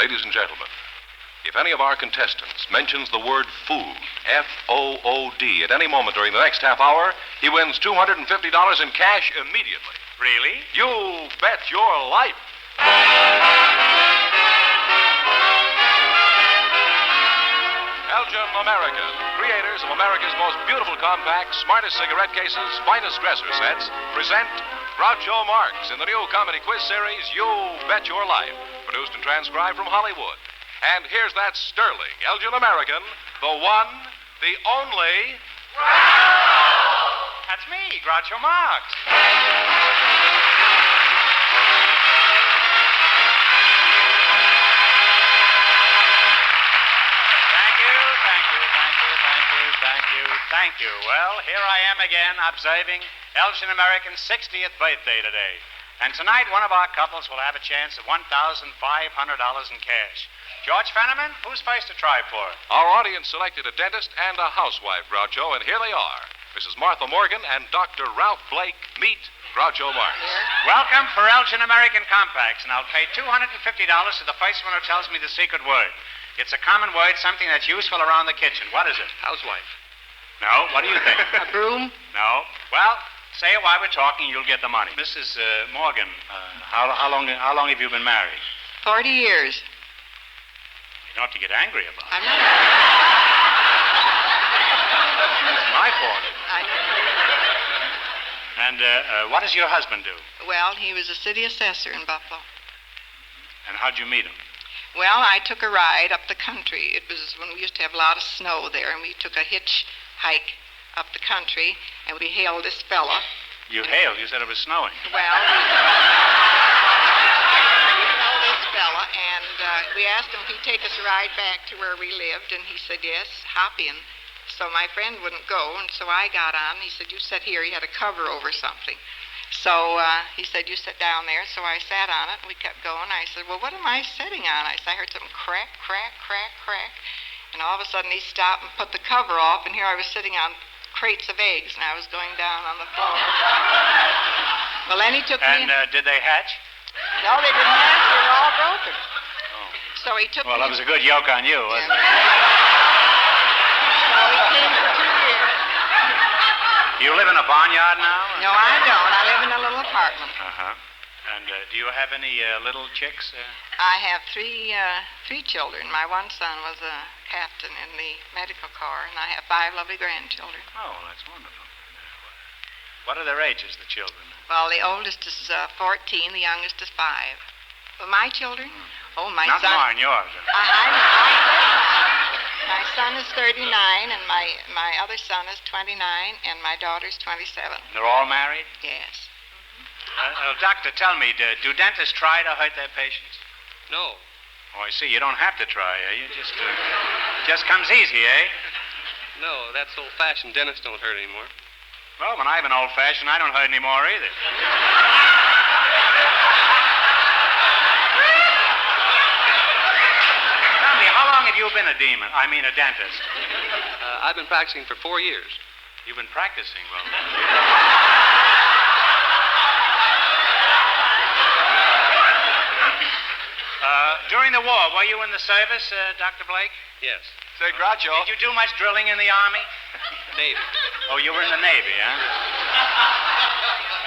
Ladies and gentlemen, if any of our contestants mentions the word food, F-O-O-D, at any moment during the next half hour, he wins $250 in cash immediately. Really? You bet your life. Elgin American, creators of America's most beautiful compacts, smartest cigarette cases, finest dresser sets, present Groucho Marx in the new comedy quiz series, You Bet Your Life, produced and transcribed from Hollywood. And here's that sterling Elgin American, the one, the only... Groucho! That's me, Groucho Marx. Thank you. Well, here I am again observing Elgin American's 60th birthday today. And tonight, one of our couples will have a chance at $1,500 in cash. George Fenneman, who's first to try for it? Our audience selected a dentist and a housewife, Groucho, and here they are. Mrs. Martha Morgan and Dr. Ralph Blake meet Groucho Marx. Welcome for Elgin American Compacts, and I'll pay $250 to the first one who tells me the secret word. It's a common word, something that's useful around the kitchen. What is it? Housewife. No, what do you think? A broom? No. Well, say it while we're talking, you'll get the money. Mrs. Morgan, how long have you been married? 40 years. You don't have to get angry about it. I'm not. It's my fault. I know. And what does your husband do? Well, he was a city assessor in Buffalo. And how'd you meet him? Well, I took a ride up the country. It was when we used to have a lot of snow there, and we took a hitchhike up the country, and we hailed this fella. You hailed? You said it was snowing. Well, we hailed this fella, and we asked him if he'd take us a ride back to where we lived, and he said, yes, hop in. So my friend wouldn't go, and so I got on. He said, you sit here. He had a cover over something. So he said, you sit down there. So I sat on it, and we kept going. I said, well, what am I sitting on? I said, I heard something crack, crack, crack, crack. And all of a sudden, he stopped and put the cover off, and here I was sitting on crates of eggs, and I was going down on the floor. Well, then he took me... And did they hatch? No, they didn't hatch. They were all broken. Oh. So he took me... Well, that was a good yoke on you, wasn't it? So he came for 2 years. Do you live in a barnyard now? No, I don't. I live in a little apartment. Uh-huh. And do you have any little chicks? I have three children. My one son was a captain in the medical corps, and I have 5 lovely grandchildren. Oh, that's wonderful. What are their ages, the children? Well, the oldest is 14, the youngest is 5. Well, my children? Oh, my Not son... mine, yours. My son is 39, and my other son is 29, and my daughter's 27. They're all married? Yes. Doctor, tell me, do dentists try to hurt their patients? No. Oh, I see. You don't have to try, eh? You just comes easy, eh? No, that's old-fashioned. Dentists don't hurt anymore. Well, when I've been old-fashioned, I don't hurt anymore either. Tell me, how long have you been a dentist? I've been practicing for 4 years. You've been practicing? Well, during the war, were you in the service, Dr. Blake? Yes. Say, Groucho. Did you do much drilling in the Army? Navy. Oh, you were in the Navy, huh?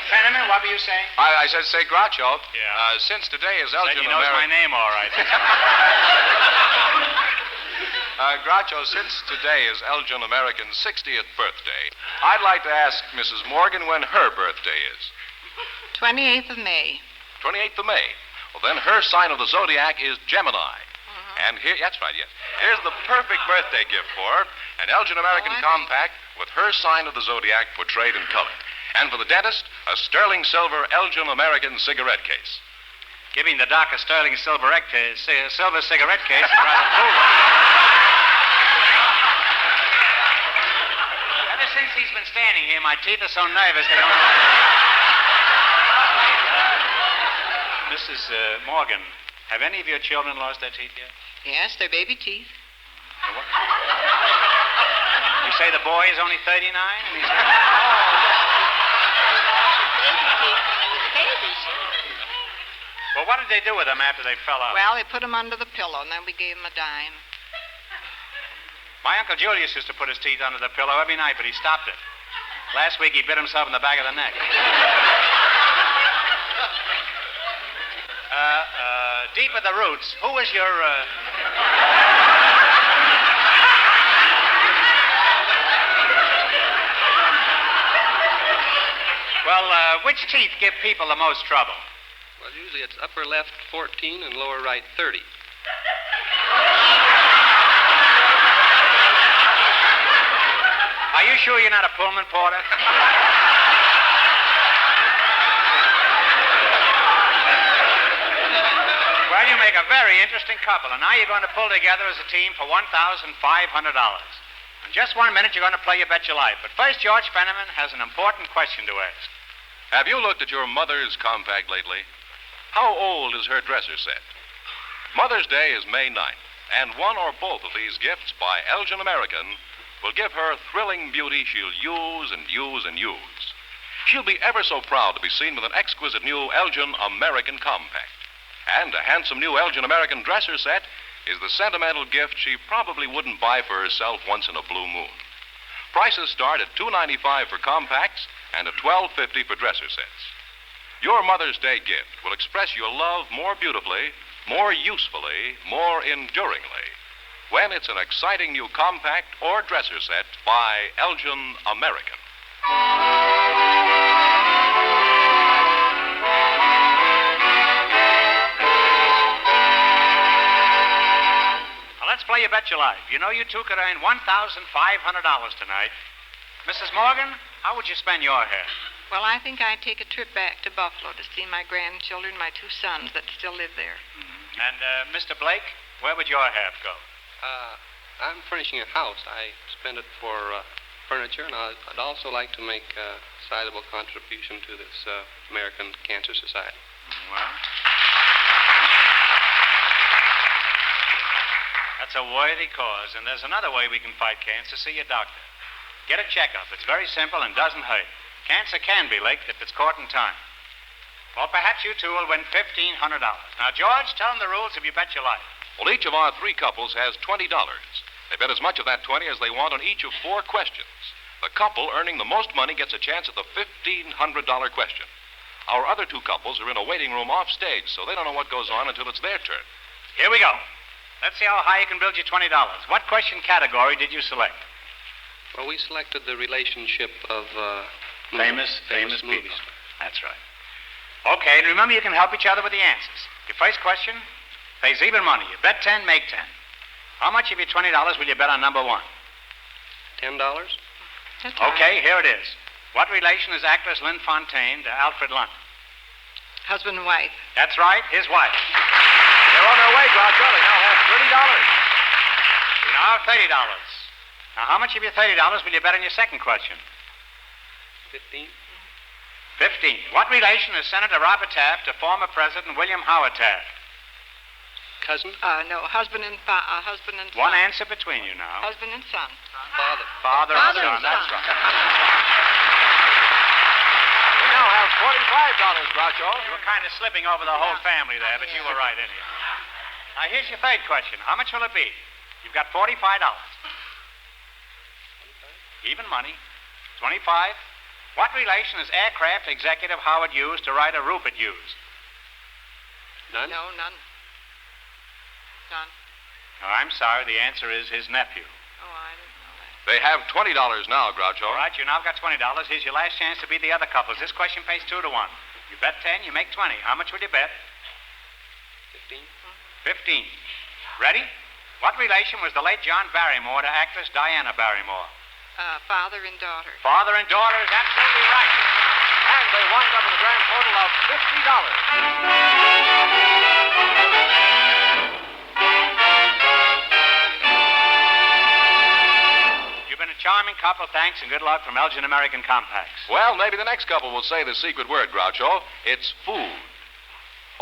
Fenneman, what were you saying? I said, say, Groucho. Yeah. Since today is Said Elgin he knows my American... name all right. Groucho, since today is Elgin American's 60th birthday, I'd like to ask Mrs. Morgan when her birthday is. 28th of May. 28th of May. Well, then her sign of the zodiac is Gemini. And here, that's right, yes. Here's the perfect birthday gift for her, an Elgin American compact with her sign of the zodiac portrayed in color. And for the dentist, a sterling silver Elgin American cigarette case. Giving the doc a sterling silver cigarette case is rather cool. Ever since he's been standing here, my teeth are so nervous they don't... Mrs. Morgan, have any of your children lost their teeth yet? Yes, they're baby teeth. What? You say the boy is only 39 and he's... Baby teeth when he was a baby. Well, what did they do with him after they fell out? Well, they put him under the pillow, and then we gave him a dime. My Uncle Julius used to put his teeth under the pillow every night, but he stopped it. Last week, he bit himself in the back of the neck. Deep at the roots, who was your... Well, which teeth give people the most trouble? Well, usually it's upper left 14 and lower right 30. Are you sure you're not a Pullman porter? Well, you make a very interesting couple, and now you're going to pull together as a team for $1,500. In just 1 minute, you're going to play You Bet Your Life. But first, George Fenneman has an important question to ask. Have you looked at your mother's compact lately? How old is her dresser set? Mother's Day is May 9th, and one or both of these gifts by Elgin American will give her thrilling beauty she'll use and use and use. She'll be ever so proud to be seen with an exquisite new Elgin American compact. And a handsome new Elgin American dresser set is the sentimental gift she probably wouldn't buy for herself once in a blue moon. Prices start at $2.95 for compacts and at $12.50 for dresser sets. Your Mother's Day gift will express your love more beautifully, more usefully, more enduringly when it's an exciting new compact or dresser set by Elgin American. Let's play You Bet Your Life. You know, you two could earn $1,500 tonight. Mrs. Morgan, how would you spend your hair? Well, I think I'd take a trip back to Buffalo to see my grandchildren, my 2 sons that still live there. And, Mr. Blake, where would your hair go? I'm furnishing a house. I spend it for furniture, and I'd also like to make a sizable contribution to this American Cancer Society. Well, that's a worthy cause, and there's another way we can fight cancer. See your doctor. Get a checkup. It's very simple and doesn't hurt. Cancer can be licked if it's caught in time. Well, perhaps you two will win $1,500. Now, George, tell them the rules of You Bet Your Life. Well, each of our 3 couples has $20. They bet as much of that 20 as they want on each of 4 questions. The couple earning the most money gets a chance at the $1,500 question. Our other 2 couples are in a waiting room off stage, so they don't know what goes on until it's their turn. Here we go. Let's see how high you can build your $20. What question category did you select? Well, we selected the relationship of Famous movies. people. That's right. Okay, and remember you can help each other with the answers. Your first question pays even money. You bet 10, make 10. How much of your $20 will you bet on number 1? $10? That's right. Okay, here it is. What relation is actress Lynn Fontaine to Alfred Lunt? Husband and wife. That's right, his wife. They're on their way, Groucho. They now have $30. You now have $30. Now, how much of your $30 will you bet on your second question? 15? 15. What relation is Senator Robert Taft to former President William Howard Taft? Cousin? No, husband and son. One answer between you now. Husband and son. Father. Father and Father son, and that's son. right. We now have $45, Groucho. You were kind of slipping over the whole family there, but you were right anyhow. Now, here's your third question. How much will it be? You've got $45. Even money. 25. What relation is aircraft executive Howard Hughes to writer Rupert Hughes? None? No, none. None. No, I'm sorry. The answer is his nephew. Oh, I didn't know that. They have $20 now, Groucho. All right, you now got $20. Here's your last chance to beat the other couples. This question pays 2 to 1. You bet 10, you make 20. How much would you bet? 15? 15. Ready? What relation was the late John Barrymore to actress Diana Barrymore? Father and daughter. Father and daughter is absolutely right. And they wind up with a grand total of $50. You've been a charming couple. Thanks and good luck from Elgin American Compacts. Well, maybe the next couple will say the secret word, Groucho. It's food.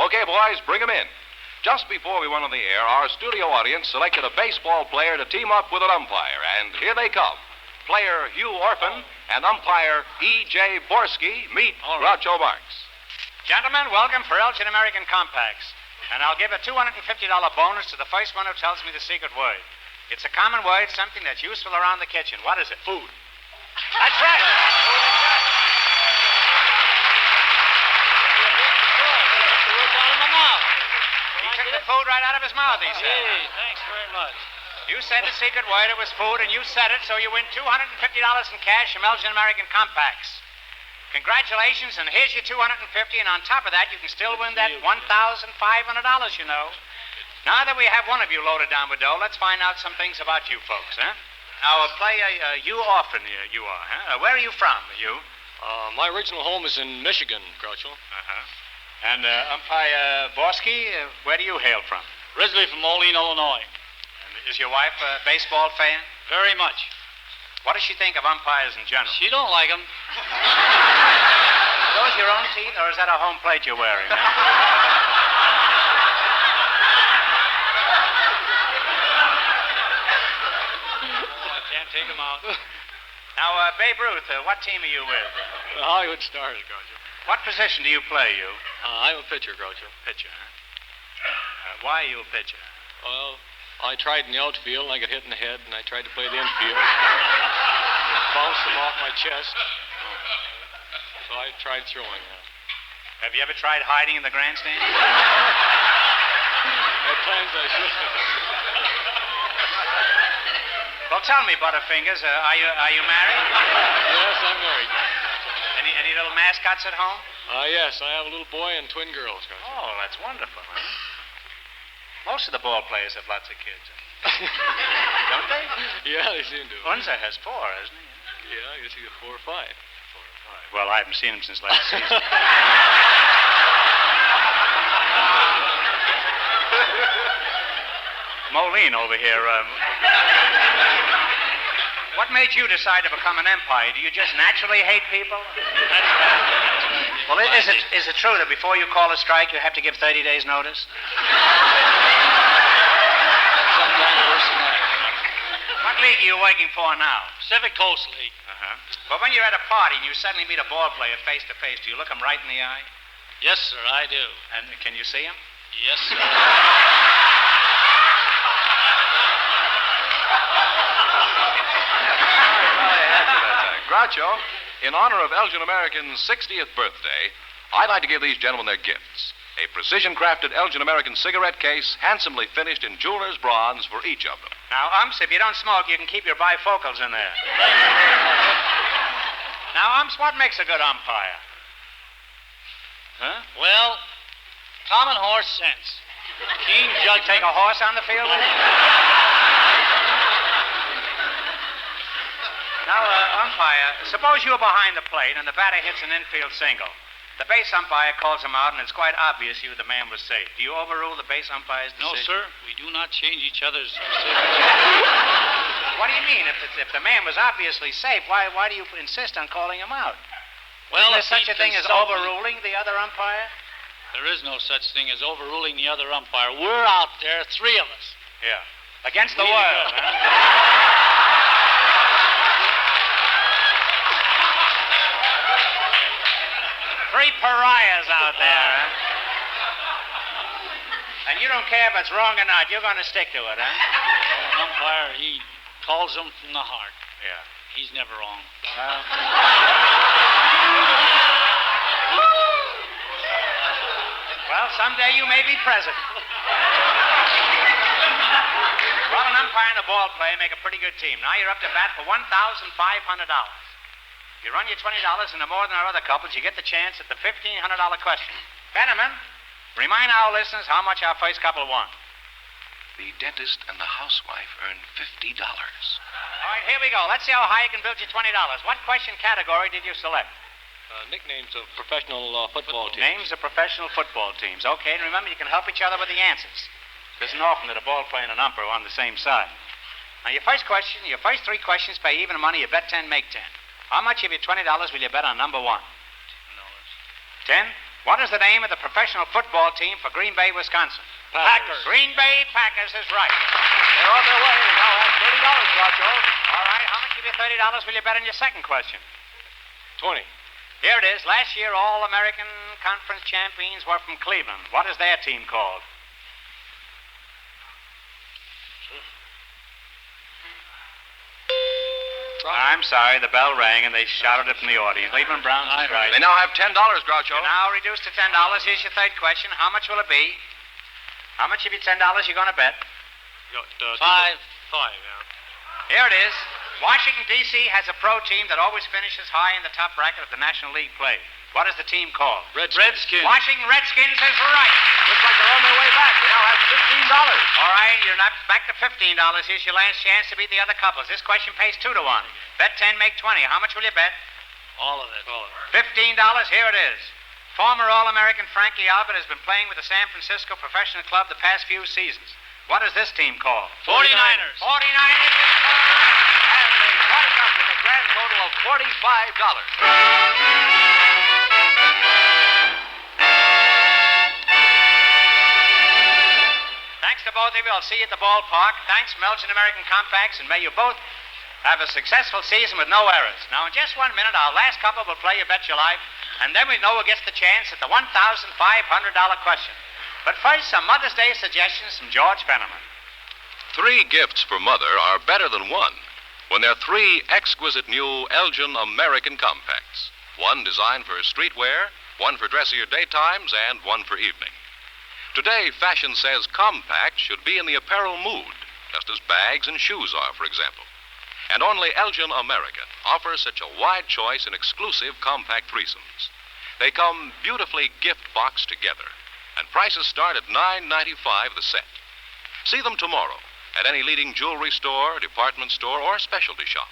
Okay, boys, bring 'em in. Just before we went on the air, our studio audience selected a baseball player to team up with an umpire, and here they come. Player Hugh Orphan and umpire E.J. Borsky meet Groucho Marx. Gentlemen, welcome for Elgin American Compacts. And I'll give a $250 bonus to the first one who tells me the secret word. It's a common word, something that's useful around the kitchen. What is it? Food. That's right. He took the food right out of his mouth, he said. Hey, thanks very much. You said the secret word, it was food, and you said it, so you win $250 in cash from Elgin American Compacts. Congratulations, and here's your $250, and on top of that, you can still win that $1,500, you know. Now that we have one of you loaded down with dough, let's find out some things about you folks, huh? Now, play you often, you are, huh? Where are you from, you? My original home is in Michigan, Groucho. Uh-huh. And umpire Borsky, where do you hail from? Originally from Moline, Illinois. And is your wife a baseball fan? Very much. What does she think of umpires in general? She don't like them. Those your own teeth, or is that a home plate you're wearing? Can't take them out. Now, Babe Ruth, what team are you with? The Hollywood Stars, Groucho. What position do you play, you? I'm a pitcher, Groucho. Pitcher, huh? Why are you a pitcher? Well, I tried in the outfield, and I got hit in the head, and I tried to play the infield. Bounced them off my chest. So I tried throwing. Have you ever tried hiding in the grandstand? I had plans I should have. Well, tell me, Butterfingers, are you married? Yes, I'm married. Any little mascots at home? Yes, I have a little boy and twin girls, Groucho. Oh, that's wonderful, huh? Most of the ball players have lots of kids. Don't they? Yeah, they seem to. Unza has 4, hasn't he? Yeah, I guess he got 4 or 5. 4 or 5. Well, I haven't seen him since last season. Moline over here. What made you decide to become an umpire? Do you just naturally hate people? Well, is it true that before you call a strike, you have to give 30 days' notice? Sometimes worse than that. What league are you working for now? Pacific Coast League. Uh-huh. But when you're at a party and you suddenly meet a ball player face to face, do you look him right in the eye? Yes, sir, I do. And can you see him? Yes, sir. Groucho, in honor of Elgin American's 60th birthday, I'd like to give these gentlemen their gifts. A precision-crafted Elgin American cigarette case, handsomely finished in jeweler's bronze for each of them. Now, Umps, if you don't smoke, you can keep your bifocals in there. Now, Umps, what makes a good umpire? Huh? Well, common horse sense. Keen judgment. Take a horse on the field with you? Now, umpire, suppose you're behind the plate and the batter hits an infield single. The base umpire calls him out, and it's quite obvious the man was safe. Do you overrule the base umpire's No, decision? sir. We do not change each other's decisions. What do you mean? If the man was obviously safe, why do you insist on calling him out? Well, Isn't there if such he a thing as consulted- overruling the other umpire? There is no such thing as overruling the other umpire. We're out there, 3 of us. Yeah. Against the Really world, good, huh? Three pariahs out there, huh? And you don't care if it's wrong or not. You're going to stick to it, huh? An umpire, he calls them from the heart. Yeah. He's never wrong. Well, someday you may be president. Well, an umpire and a ball player make a pretty good team. Now you're up to bat for $1,500. You run your $20 into more than our other couples, you get the chance at the $1,500 question. Fenneman, remind our listeners how much our first couple won. The dentist and the housewife earned $50. All right, here we go. Let's see how high you can build your $20. What question category did you select? Nicknames of professional football teams. Names of professional football teams. Okay, and remember, you can help each other with the answers. It isn't often that a ball player and an umpire are on the same side. Now, your first 3 questions pay even money. You bet 10, make 10. How much of your $20 will you bet on number 1? $10. 10? What is the name of the professional football team for Green Bay, Wisconsin? Packers. Green Bay Packers is right. They're on their way. Now that's $30, Groucho. All right, how much of your $30 will you bet on your second question? 20. Here it is. Last year, All-American Conference champions were from Cleveland. What is their team called? I'm sorry, the bell rang and they shouted it from the audience. Cleveland Browns is right. They now have $10, Groucho. You're now reduced to $10. Here's your third question. How much will it be? How much of your $10 you going to bet? Five, Here it is. Washington, D.C. has a pro team that always finishes high in the top bracket of the National League play. What is the team called? Redskins. Washington Redskins is right. Looks like they're on their way back. They now have $15. All right, you're not back to $15. Here's your last chance to beat the other couples. This question pays 2 to 1. Bet 10, make 20. How much will you bet? All of it. $15. Here it is. Former All-American Frankie Albert has been playing with the San Francisco Professional Club the past few seasons. What is this team called? 49ers. 49ers is correct. And they wind up with a grand total of $45. Thanks to both of you. I'll see you at the ballpark. Thanks from Elgin American Compacts, and may you both have a successful season with no errors. Now, in just 1 minute, our last couple will play You Bet Your Life, and then we know who gets the chance at the $1,500 question. But first, some Mother's Day suggestions from George Fenneman. 3 gifts for Mother are better than 1 when there are 3 exquisite new Elgin American Compacts. 1 designed for streetwear, 1 for dressier daytimes, and 1 for evening. Today, fashion says compact should be in the apparel mood, just as bags and shoes are, for example. And only Elgin American offers such a wide choice in exclusive compact threesomes. They come beautifully gift boxed together, and prices start at $9.95 the set. See them tomorrow at any leading jewelry store, department store, or specialty shop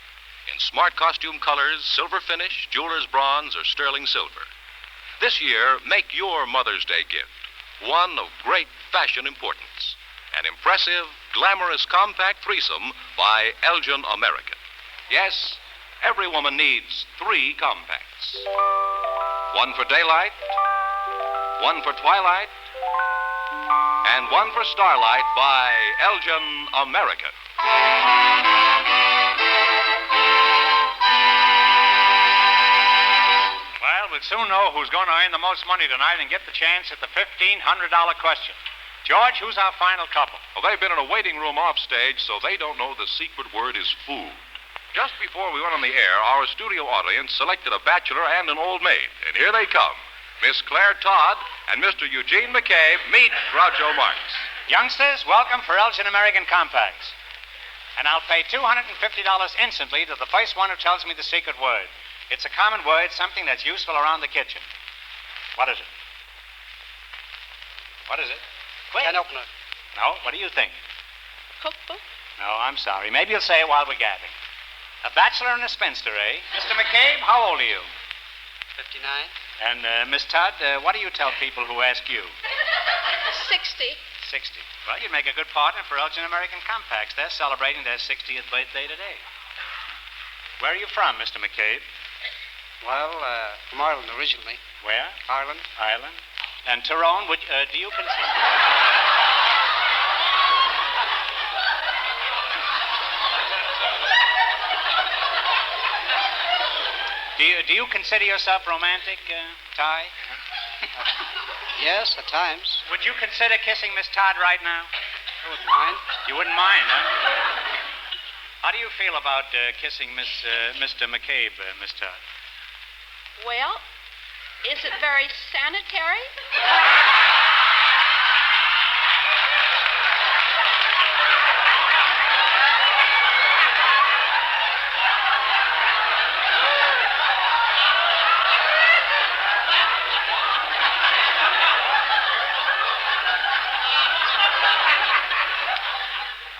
in smart costume colors, silver finish, jeweler's bronze, or sterling silver. This year, make your Mother's Day gift one of great fashion importance. An impressive, glamorous compact threesome by Elgin American. Yes, every woman needs 3 compacts. 1 for daylight, 1 for twilight, and 1 for starlight by Elgin American. Well, we'll soon know who's going to earn the most money tonight and get the chance at the $1,500 question. George, who's our final couple? Well, they've been in a waiting room off stage, so they don't know the secret word is food. Just before we went on the air, our studio audience selected a bachelor and an old maid. And here they come. Miss Claire Todd and Mr. Eugene McCabe. Meet Groucho Marx. Youngsters, welcome for Elgin American Compacts. And I'll pay $250 instantly to the first one who tells me the secret word. It's a common word, something that's useful around the kitchen. What is it? What is it? Quick. Can opener. No, what do you think? Cookbook? No, I'm sorry. Maybe you'll say it while we're gabbing. A bachelor and a spinster, eh? Mr. McCabe, how old are you? 59. And, Miss Todd, what do you tell people who ask you? 60. 60. Well, you'd make a good partner for Elgin American Compacts. They're celebrating their 60th birthday today. Where are you from, Mr. McCabe? Well, from Ireland originally. Where? Ireland. Ireland. And Tyrone, do you consider... Do you consider yourself romantic, Ty? Yes, at times. Would you consider kissing Miss Todd right now? I wouldn't mind. You wouldn't mind, huh? How do you feel about kissing Mr. McCabe, Miss Todd? Well, is it very sanitary?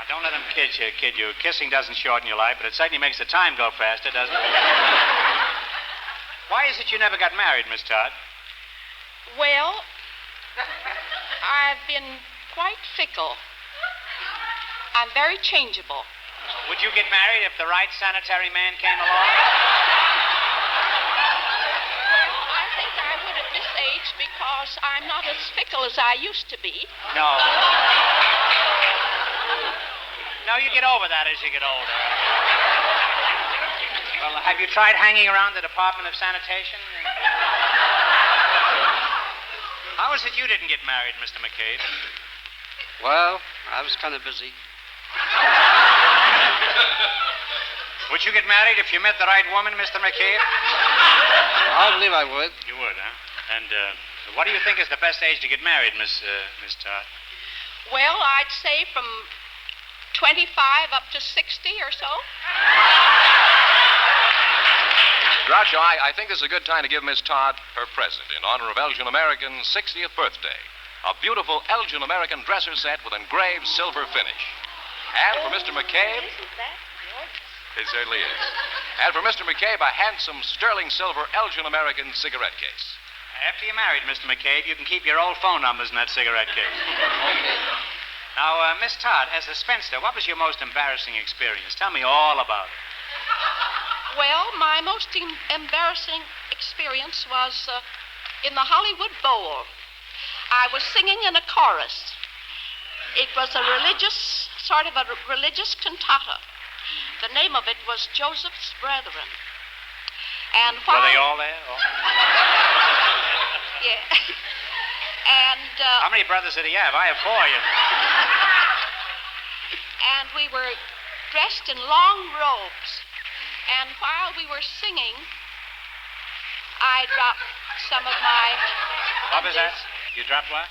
Don't let him kid you. Kissing doesn't shorten your life, but it certainly makes the time go faster, doesn't it? Why is it you never got married, Miss Todd? Well, I've been quite fickle. I'm very changeable. Would you get married if the right sanitary man came along? Well, I think I would at this age because I'm not as fickle as I used to be. No. No, you get over that as you get older. Well, have you tried hanging around the Department of Sanitation? How is it you didn't get married, Mr. McCabe? Well, I was kind of busy. Would you get married if you met the right woman, Mr. McCabe? I believe I would. You would, huh? And what do you think is the best age to get married, Miss Todd? Well, I'd say from 25 up to 60 or so. Groucho, I think this is a good time to give Miss Todd her present in honor of Elgin American's 60th birthday. A beautiful Elgin American dresser set with engraved silver finish. And for Mr. McCabe... Isn't that gorgeous? It certainly is. And for Mr. McCabe, a handsome sterling silver Elgin American cigarette case. After you're married, Mr. McCabe, you can keep your old phone numbers in that cigarette case. Okay. Now, Miss Todd, as a spinster, what was your most embarrassing experience? Tell me all about it. Well, my most embarrassing experience was in the Hollywood Bowl. I was singing in a chorus. It was a sort of a religious cantata. The name of it was Joseph's Brethren. And while... Were they all there? Yeah. And... How many brothers did he have? I have 4, you know. And we were dressed in long robes. And while we were singing, I dropped some of my... What was that? undies. You dropped what?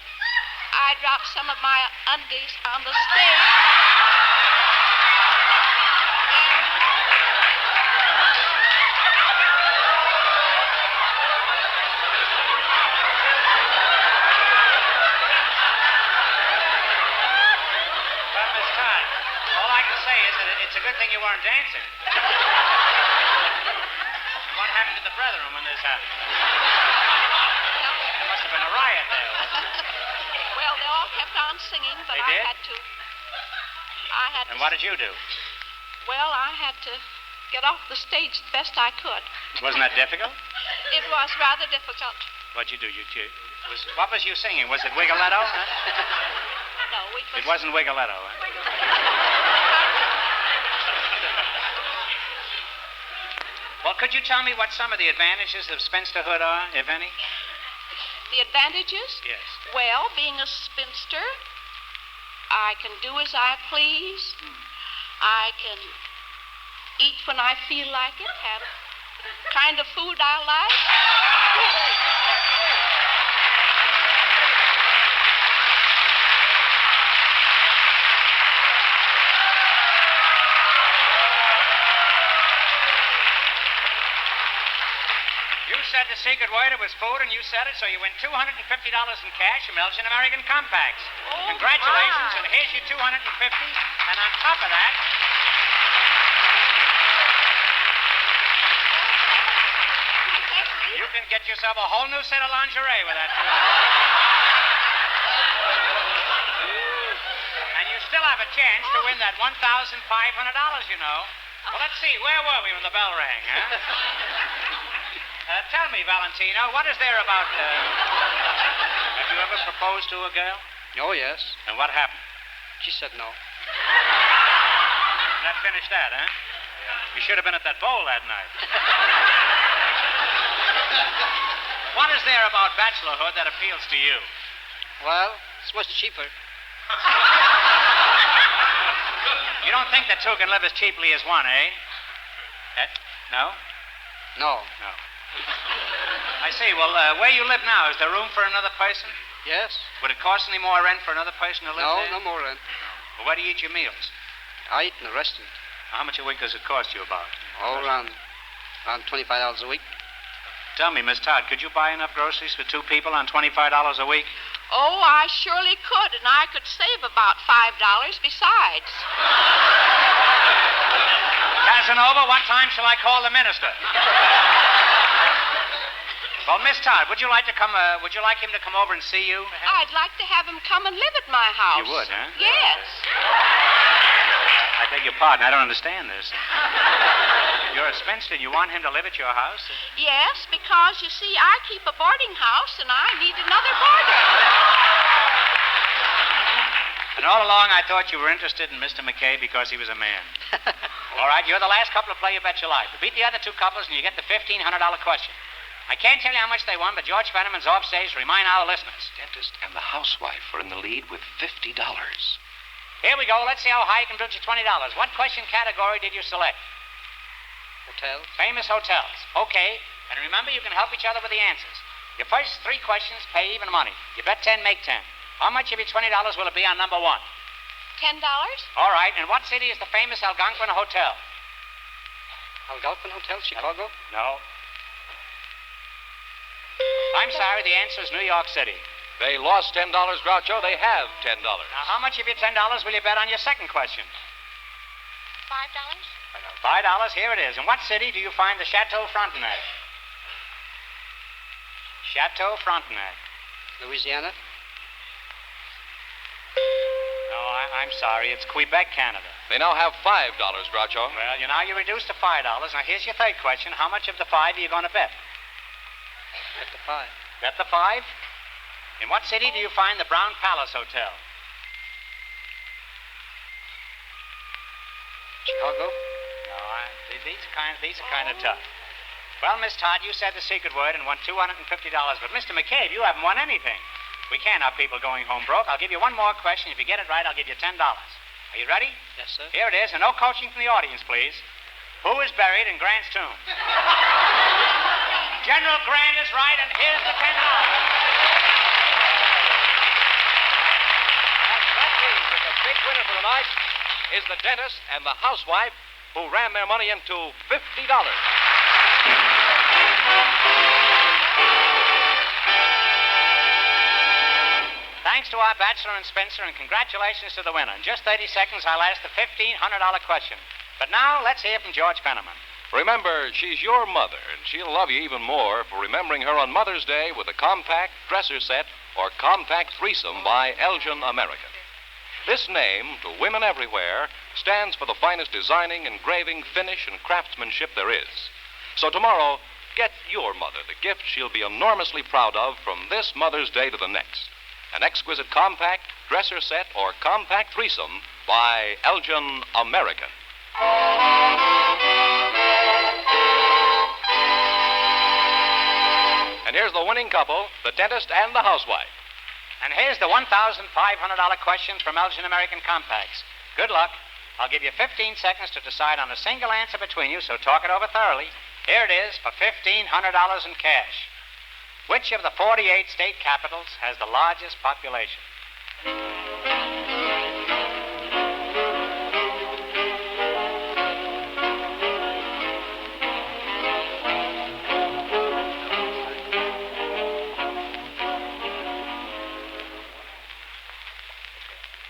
I dropped some of my undies on the stage. Well, Miss Todd, all I can say is that it's a good thing you weren't dancing. What happened to the brethren when this happened? There must have been a riot there. Well, they all kept on singing, but They I did? had to. And what did you do? Well, I had to get off the stage the best I could. Wasn't that difficult? It was rather difficult. What'd you do? What was you singing? Was it Wigoletto? Huh? No, It wasn't Wigoletto, huh? Well, could you tell me what some of the advantages of spinsterhood are, if any? The advantages? Yes. Well, being a spinster, I can do as I please. I can eat when I feel like it, have the kind of food I like. You said the secret word, it was food, and you said it, so you win $250 in cash from Elgin American Compacts. Oh, Congratulations, my. and here's your $250, and on top of that, you can get yourself a whole new set of lingerie with that, too. And you still have a chance to win that $1,500, you know. Well, let's see, where were we when the bell rang, huh? Tell me, Valentino, what is there about... Have you ever proposed to a girl? Oh, yes. And what happened? She said no. That finished that, huh? You should have been at that bowl that night. What is there about bachelorhood that appeals to you? Well, it's much cheaper. You don't think that two can live as cheaply as one, eh? No? No. No. I see. Well, where you live now, is there room for another person? Yes? Would it cost any more rent for another person to live No, there? no more rent. Well, where do you eat your meals? I eat in a restaurant. How much a week does it cost you about? All around $25 a week. Tell me, Miss Todd, could you buy enough groceries for 2 people on $25 a week? Oh, I surely could, and I could save about $5 besides. Casanova, what time shall I call the minister? Well, Miss Todd, would you like him to come over and see you? I'd like to have him come and live at my house. You would, huh? Yes. I beg your pardon, I don't understand this. You're a spinster and you want him to live at your house? Yes, because, you see, I keep a boarding house and I need another boarder. And all along I thought you were interested in Mr. McKay because he was a man. All right, you're the last couple to play You Bet Your Life. You beat the other two couples and you get the $1,500 question. I can't tell you how much they won, but George Fenneman's offstage to remind our listeners. Dentist and the housewife are in the lead with $50. Here we go. Let's see how high you can build you $20. What question category did you select? Hotels. Famous hotels. Okay. And remember, you can help each other with the answers. Your first three questions pay even money. You bet 10, make 10. How much of your $20 will it be on number one? $10? All right. In what city is the famous Algonquin Hotel? Algonquin Hotel, Chicago? No. I'm sorry, the answer is New York City. They lost $10, Groucho. They have $10. Now, how much of your $10 will you bet on your second question? $5? $5, here it is. In what city do you find the Chateau Frontenac? Chateau Frontenac. Louisiana? No, I'm sorry. It's Quebec, Canada. They now have $5, Groucho. Well, now you're reduced to $5. Now, here's your third question. How much of the 5 are you going to bet? Bet the 5. Bet the 5? In what city do you find the Brown Palace Hotel? Chicago? No, these are kind of tough. Well, Miss Todd, you said the secret word and won $250. But, Mr. McCabe, you haven't won anything. We can't have people going home broke. I'll give you one more question. If you get it right, I'll give you $10. Are you ready? Yes, sir. Here it is, and no coaching from the audience, please. Who is buried in Grant's tomb? General Grant is right, and here's the $10. The big winner for the night is the dentist and the housewife who ran their money into $50. Thanks to our Bachelor and Spencer, and congratulations to the winner. In just 30 seconds, I'll ask the $1,500 question. But now, let's hear from George Fenneman. Remember, she's your mother, and she'll love you even more for remembering her on Mother's Day with a compact dresser set or compact threesome by Elgin American. This name, to women everywhere, stands for the finest designing, engraving, finish, and craftsmanship there is. So tomorrow, get your mother the gift she'll be enormously proud of from this Mother's Day to the next. An exquisite compact dresser set or compact threesome by Elgin American. And here's the winning couple, the dentist and the housewife. And here's the $1,500 question from Elgin American Compacts. Good luck. I'll give you 15 seconds to decide on a single answer between you, so talk it over thoroughly. Here it is for $1,500 in cash. Which of the 48 state capitals has the largest population?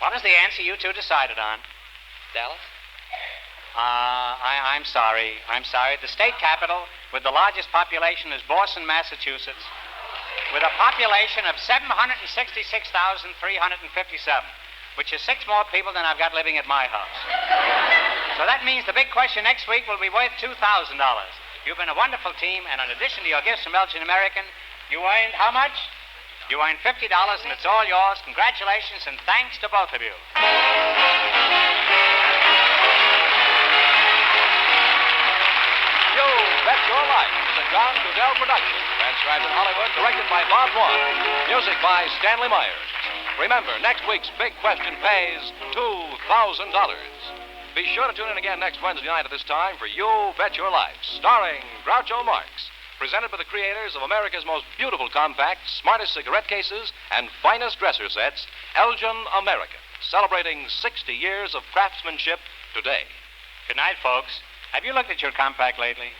What is the answer you two decided on? Dallas? I'm sorry. The state capital with the largest population is Boston, Massachusetts, with a population of 766,357, which is 6 more people than I've got living at my house. So that means the big question next week will be worth $2,000. You've been a wonderful team, and in addition to your gifts from Elgin American, you earned how much? You earned $50, and it's all yours. Congratulations, and thanks to both of you. You Bet Your Life is a John Goodell production. Transcribed in Hollywood, directed by Bob Wan. Music by Stanley Myers. Remember, next week's big question pays $2,000. Be sure to tune in again next Wednesday night at this time for You Bet Your Life, starring Groucho Marx. Presented by the creators of America's most beautiful compacts, smartest cigarette cases, and finest dresser sets, Elgin American, celebrating 60 years of craftsmanship today. Good night, folks. Have you looked at your compact lately?